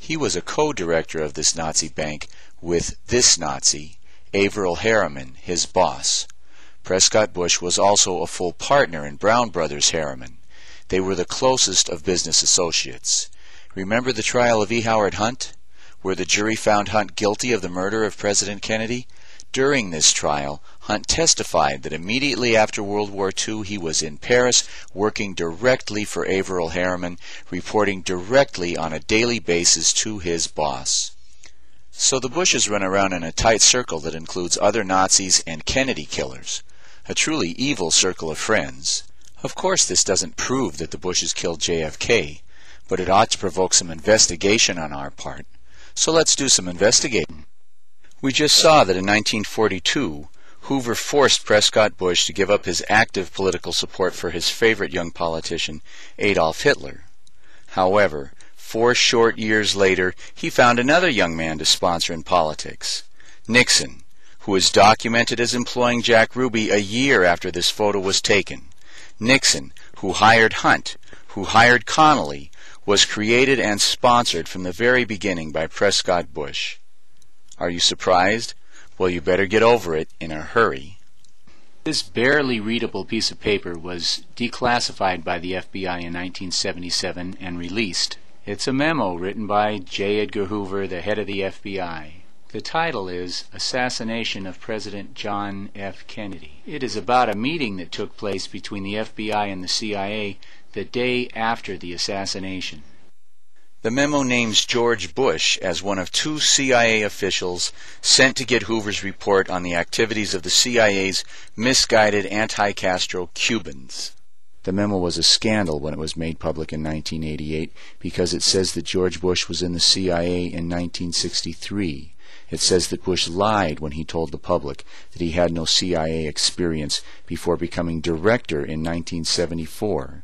He was a co-director of this Nazi bank with this Nazi, Averell Harriman, his boss. Prescott Bush was also a full partner in Brown Brothers Harriman. They were the closest of business associates. Remember the trial of E. Howard Hunt, where the jury found Hunt guilty of the murder of President Kennedy? During this trial, Hunt testified that immediately after World War II he was in Paris working directly for Averell Harriman, reporting directly on a daily basis to his boss. So the Bushes run around in a tight circle that includes other Nazis and Kennedy killers. A truly evil circle of friends. Of course this doesn't prove that the Bushes killed JFK, but it ought to provoke some investigation on our part. So let's do some investigating. We just saw that in 1942, Hoover forced Prescott Bush to give up his active political support for his favorite young politician, Adolf Hitler. However, 4 short years later, he found another young man to sponsor in politics, Nixon, who is documented as employing Jack Ruby a year after this photo was taken. Nixon, who hired Hunt, who hired Connally, was created and sponsored from the very beginning by Prescott Bush. Are you surprised? Well, you better get over it in a hurry. This barely readable piece of paper was declassified by the FBI in 1977 and released. It's a memo written by J. Edgar Hoover, the head of the FBI. The title is Assassination of President John F. Kennedy. It is about a meeting that took place between the FBI and the CIA the day after the assassination. The memo names George Bush as one of 2 CIA officials sent to get Hoover's report on the activities of the CIA's misguided anti-Castro Cubans. The memo was a scandal when it was made public in 1988 because it says that George Bush was in the CIA in 1963. It says that Bush lied when he told the public that he had no CIA experience before becoming director in 1974.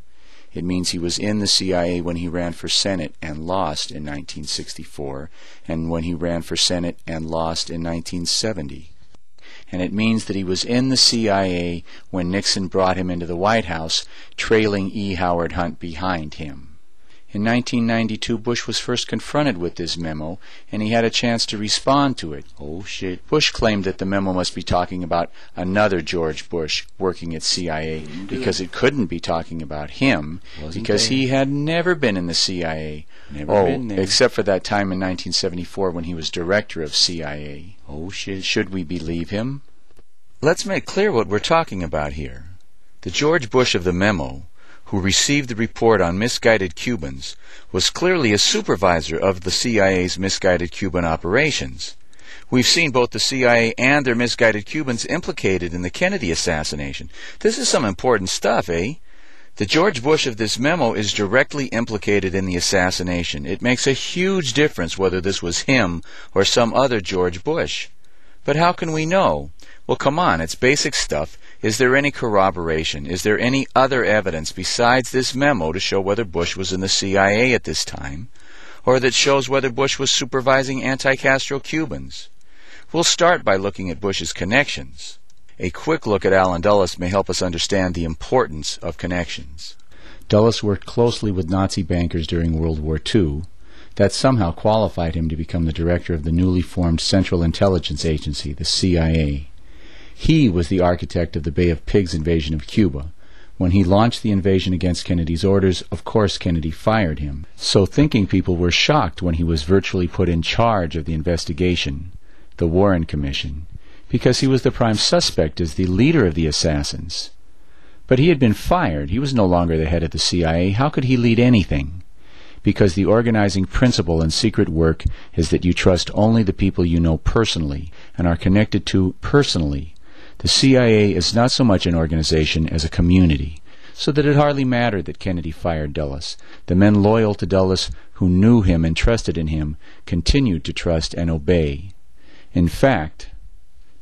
It means he was in the CIA when he ran for Senate and lost in 1964, and when he ran for Senate and lost in 1970. And it means that he was in the CIA when Nixon brought him into the White House, trailing E. Howard Hunt behind him. In 1992, Bush was first confronted with this memo, and he had a chance to respond to it. Oh shit. Bush claimed that the memo must be talking about another George Bush working at CIA, because it couldn't be talking about him, because he had never been in the CIA. Except for that time in 1974 when he was director of CIA. Oh shit. Should we believe him? Let's make clear what we're talking about here. The George Bush of the memo, who received the report on misguided Cubans, was clearly a supervisor of the CIA's misguided Cuban operations. We've seen both the CIA and their misguided Cubans implicated in the Kennedy assassination. This is some important stuff, eh? The George Bush of this memo is directly implicated in the assassination. It makes a huge difference whether this was him or some other George Bush. But how can we know? Well, come on, it's basic stuff. Is there any corroboration? Is there any other evidence besides this memo to show whether Bush was in the CIA at this time, or that shows whether Bush was supervising anti-Castro Cubans? We'll start by looking at Bush's connections. A quick look at Allen Dulles may help us understand the importance of connections. Dulles worked closely with Nazi bankers during World War II. That somehow qualified him to become the director of the newly formed Central Intelligence Agency, the CIA. He was the architect of the Bay of Pigs invasion of Cuba. When he launched the invasion against Kennedy's orders, of course Kennedy fired him. So thinking people were shocked when he was virtually put in charge of the investigation, the Warren Commission, because he was the prime suspect as the leader of the assassins. But he had been fired. He was no longer the head of the CIA. How could he lead anything? Because the organizing principle in secret work is that you trust only the people you know personally and are connected to personally. The CIA is not so much an organization as a community, so that it hardly mattered that Kennedy fired Dulles. The men loyal to Dulles, who knew him and trusted in him, continued to trust and obey. In fact,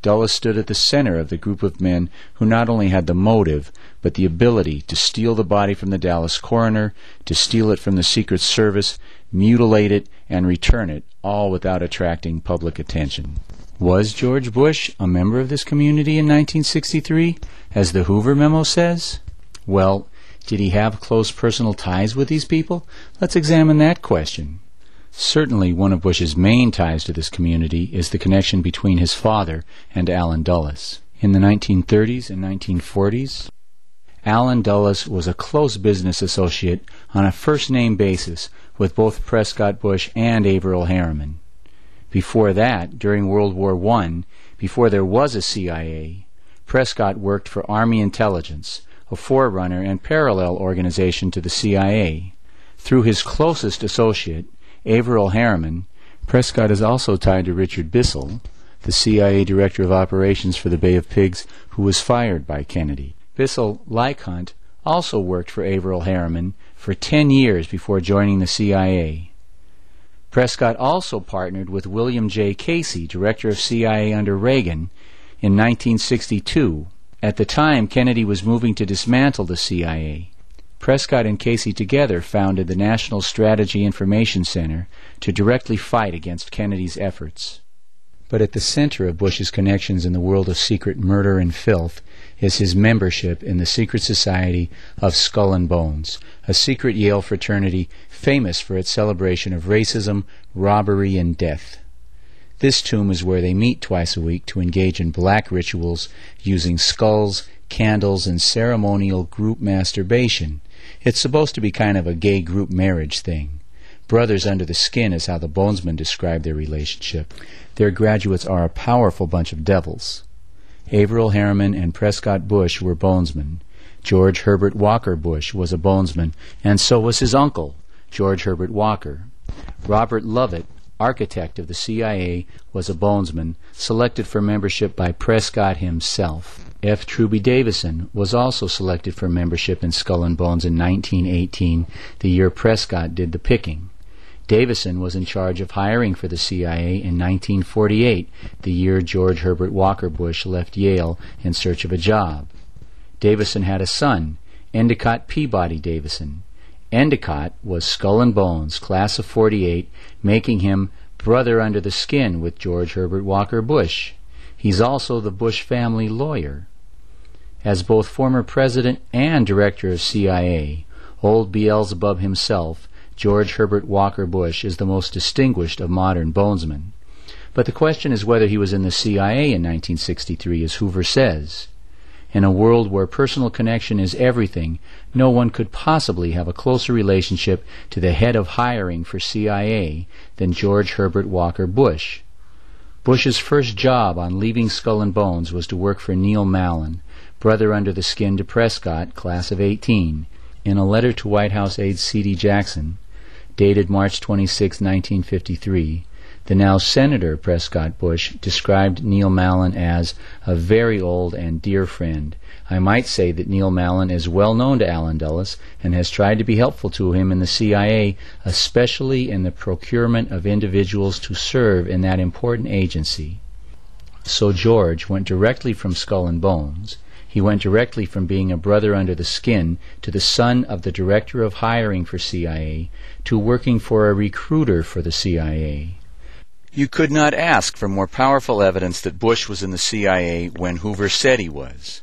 Dulles stood at the center of the group of men who not only had the motive, but the ability to steal the body from the Dallas coroner, to steal it from the Secret Service, mutilate it, and return it, all without attracting public attention. Was George Bush a member of this community in 1963, as the Hoover memo says? Well, did he have close personal ties with these people? Let's examine that question. Certainly one of Bush's main ties to this community is the connection between his father and Allen Dulles. In the 1930s and 1940s, Allen Dulles was a close business associate on a first-name basis with both Prescott Bush and Averell Harriman. Before that, during World War I, before there was a CIA, Prescott worked for Army Intelligence, a forerunner and parallel organization to the CIA. Through his closest associate, Averell Harriman, Prescott is also tied to Richard Bissell, the CIA Director of Operations for the Bay of Pigs, who was fired by Kennedy. Bissell, like Hunt, also worked for Averell Harriman for 10 years before joining the CIA. Prescott also partnered with William J. Casey, Director of CIA under Reagan, in 1962. At the time, Kennedy was moving to dismantle the CIA. Prescott and Casey together founded the National Strategy Information Center to directly fight against Kennedy's efforts. But at the center of Bush's connections in the world of secret murder and filth is his membership in the secret society of Skull and Bones, a secret Yale fraternity famous for its celebration of racism, robbery, and death. This tomb is where they meet twice a week to engage in black rituals using skulls, candles, and ceremonial group masturbation. It's supposed to be kind of a gay group marriage thing. Brothers under the skin is how the Bonesmen describe their relationship. Their graduates are a powerful bunch of devils. Averell Harriman and Prescott Bush were Bonesmen. George Herbert Walker Bush was a Bonesman, and so was his uncle, George Herbert Walker. Robert Lovett, architect of the CIA, was a Bonesman, selected for membership by Prescott himself. F. Truby Davison was also selected for membership in Skull and Bones in 1918, the year Prescott did the picking. Davison was in charge of hiring for the CIA in 1948, the year George Herbert Walker Bush left Yale in search of a job. Davison had a son, Endicott Peabody Davison. Endicott was Skull and Bones, class of 48, making him brother under the skin with George Herbert Walker Bush. He's also the Bush family lawyer. As both former president and director of CIA, old Beelzebub himself, George Herbert Walker Bush is the most distinguished of modern Bonesmen. But the question is whether he was in the CIA in 1963, as Hoover says. In a world where personal connection is everything, no one could possibly have a closer relationship to the head of hiring for CIA than George Herbert Walker Bush. Bush's first job on leaving Skull and Bones was to work for Neil Mallon, brother under the skin to Prescott, class of 18. In a letter to White House aide C.D. Jackson, dated March 26, 1953, the now Senator Prescott Bush described Neil Mallon as a very old and dear friend. I might say that Neil Mallon is well known to Allen Dulles and has tried to be helpful to him in the CIA, especially in the procurement of individuals to serve in that important agency. So George went directly from Skull and Bones. He went directly from being a brother under the skin to the son of the director of hiring for CIA to working for a recruiter for the CIA. You could not ask for more powerful evidence that Bush was in the CIA when Hoover said he was.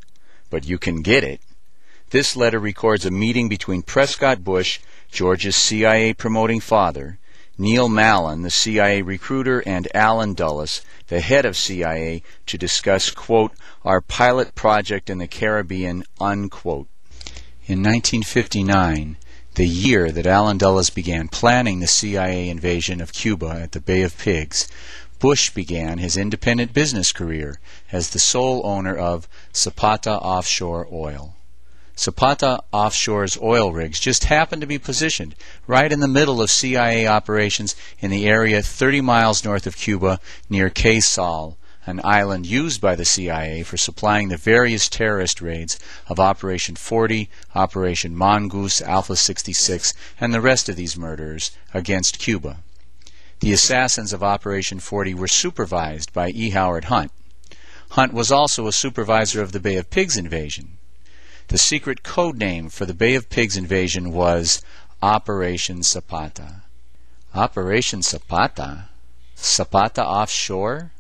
But you can get it. This letter records a meeting between Prescott Bush, George's CIA-promoting father, Neil Mallon, the CIA recruiter, and Allen Dulles, the head of CIA, to discuss, quote, our pilot project in the Caribbean, unquote. In 1959, the year that Allen Dulles began planning the CIA invasion of Cuba at the Bay of Pigs, Bush began his independent business career as the sole owner of Zapata Offshore Oil. Zapata Offshore's oil rigs just happened to be positioned right in the middle of CIA operations in the area 30 miles north of Cuba near Cay Sal, an island used by the CIA for supplying the various terrorist raids of Operation 40, Operation Mongoose, Alpha 66, and the rest of these murders against Cuba. The assassins of Operation 40 were supervised by E. Howard Hunt. Hunt was also a supervisor of the Bay of Pigs invasion. The secret code name for the Bay of Pigs invasion was Operation Zapata. Operation Zapata? Zapata Offshore?